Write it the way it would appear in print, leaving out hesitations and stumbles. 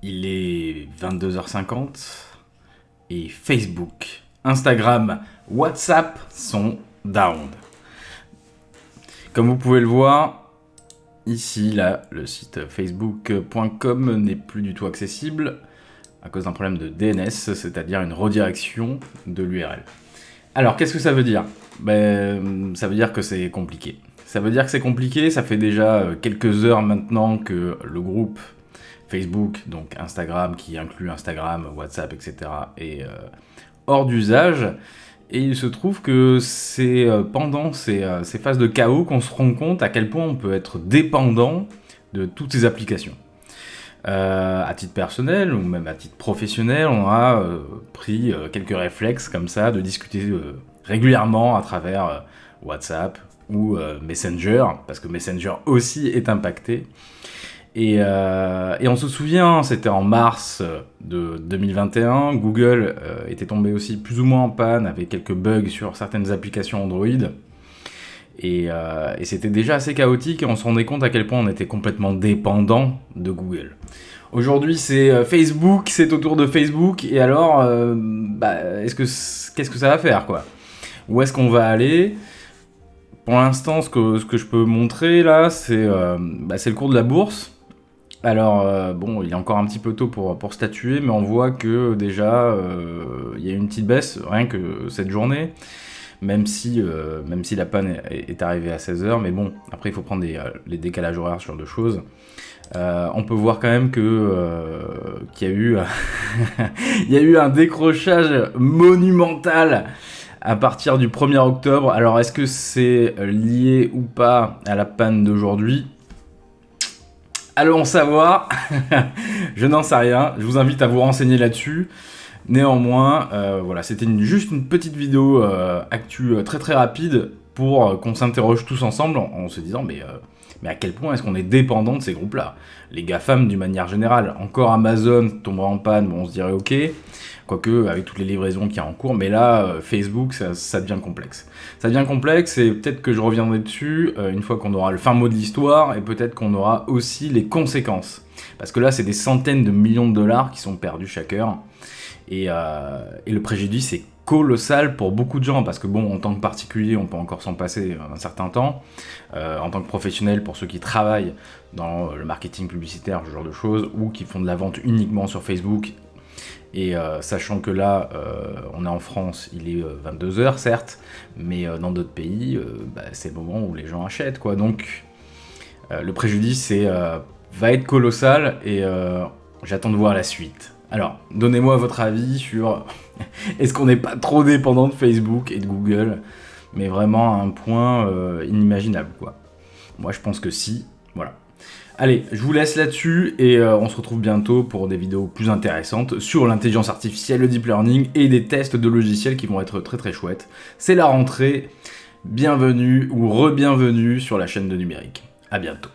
Il est 22h50 et Facebook, Instagram, WhatsApp sont down. Comme vous pouvez le voir, ici, là, le site facebook.com n'est plus du tout accessible à cause d'un problème de DNS, c'est-à-dire une redirection de l'URL. Alors, qu'est-ce que ça veut dire ? Ça veut dire que c'est compliqué. Ça veut dire que c'est compliqué, ça fait déjà quelques heures maintenant que le groupe Facebook, donc Instagram, qui inclut Instagram, WhatsApp, etc., est hors d'usage. Et il se trouve que c'est pendant ces phases de chaos qu'on se rend compte à quel point on peut être dépendant de toutes ces applications. À titre personnel ou même à titre professionnel, on a pris quelques réflexes comme ça de discuter régulièrement à travers WhatsApp ou Messenger, parce que Messenger aussi est impacté. Et on se souvient, c'était en mars de 2021, Google était tombé aussi plus ou moins en panne avec quelques bugs sur certaines applications Android. Et c'était déjà assez chaotique et on se rendait compte à quel point on était complètement dépendant de Google. Aujourd'hui, c'est Facebook, c'est autour de Facebook, et alors, qu'est-ce que ça va faire, quoi ? Où est-ce qu'on va aller ? Pour l'instant, ce que je peux montrer là, c'est le cours de la bourse. Alors, il est encore un petit peu tôt pour statuer, mais on voit que déjà, il y a une petite baisse, rien que cette journée, même si la panne est arrivée à 16h, mais bon, après il faut prendre les décalages horaires sur deux choses. On peut voir quand même qu'il y a eu, il y a eu un décrochage monumental à partir du 1er octobre. Alors, est-ce que c'est lié ou pas à la panne d'aujourd'hui ? Allons savoir, je n'en sais rien, je vous invite à vous renseigner là-dessus. Néanmoins, c'était juste une petite vidéo actu très très rapide pour qu'on s'interroge tous ensemble en se disant mais à quel point est-ce qu'on est dépendant de ces groupes-là ? Les GAFAM d'une manière générale, encore Amazon tomberait en panne, on se dirait ok, quoique avec toutes les livraisons qu'il y a en cours, mais là, Facebook, ça devient complexe. Ça devient complexe et peut-être que je reviendrai dessus une fois qu'on aura le fin mot de l'histoire et peut-être qu'on aura aussi les conséquences. Parce que là, c'est des centaines de millions de dollars qui sont perdus chaque heure et le préjudice est colossal pour beaucoup de gens parce que en tant que particulier, on peut encore s'en passer un certain temps. En tant que professionnel, pour ceux qui travaillent dans le marketing publicitaire, ce genre de choses, ou qui font de la vente uniquement sur Facebook. Et sachant que là, on est en France, il est 22h certes, mais dans d'autres pays, c'est le moment où les gens achètent, quoi. Donc, le préjudice va être colossal et j'attends de voir la suite. Alors, donnez-moi votre avis sur est-ce qu'on n'est pas trop dépendant de Facebook et de Google, mais vraiment à un point inimaginable, quoi. Moi, je pense que si, voilà. Allez, je vous laisse là-dessus et on se retrouve bientôt pour des vidéos plus intéressantes sur l'intelligence artificielle, le deep learning et des tests de logiciels qui vont être très très chouettes. C'est la rentrée, bienvenue ou re-bienvenue sur la chaîne de Numérique. À bientôt.